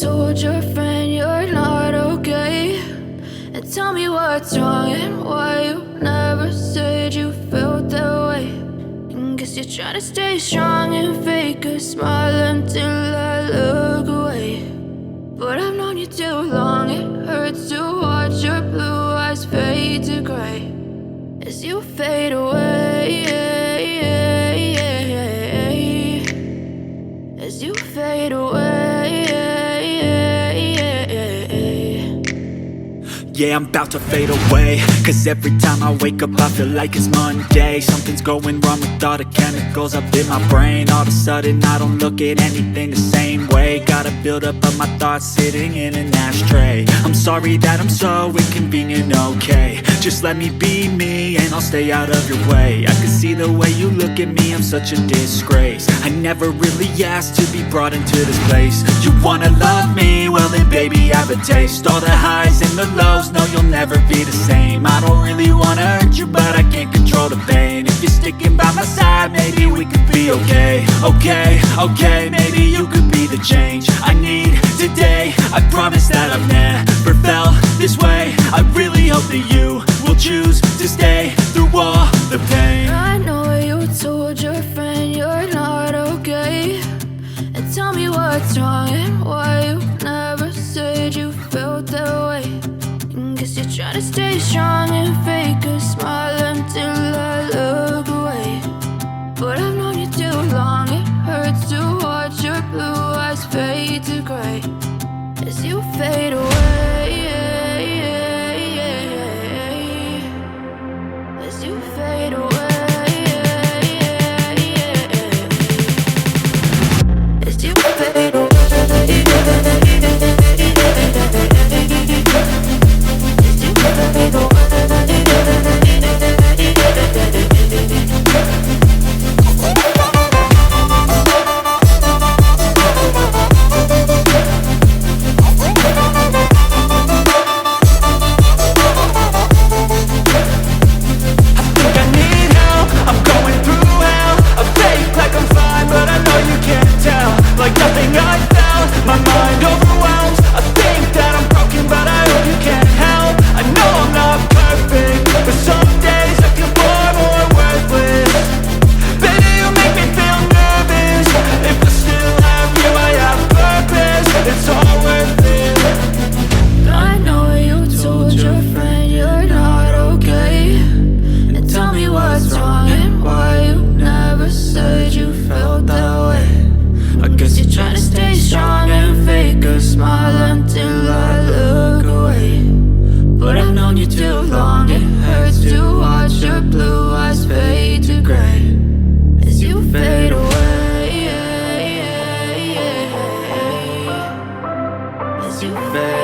told your friend you're not okay, and tell me what's wrong and why you never said you felt that way. And guess you're trying to stay strong and fake a smile until I look away. But I've known you too long, it hurts to watch your blue eyes fade to gray as you fade away, as you fade away. Yeah, I'm about to fade away, cause every time I wake up I feel like it's Monday. Something's going wrong with all the chemicals up in my brain. All of a sudden I don't look at anything the same way. Gotta build up of my thoughts sitting in an ashtray. I'm sorry that I'm so inconvenient, okay. Just let me be me and I'll stay out of your way. I can see the way you look at me, I'm such a disgrace. I never really asked to be brought into this place. You wanna love me? Well then baby I have a taste. All the highs and the lows, no you'll never be the same. I don't really wanna hurt you but I can't control the pain. If you're sticking by my side maybe we could be okay. Okay, maybe you could be the change I need today. I promise that I've never felt this way. I really hope that you will choose to stay through all the pain. I know you told your friend you're not okay, and tell me what's wrong and why you never said you felt that way. And guess you're trying to stay strong and fake a smile until I look away. But I've known you too long, it hurts to watch your blue eyes fade to gray as you fade away, as you fade away, as you fade away. You fade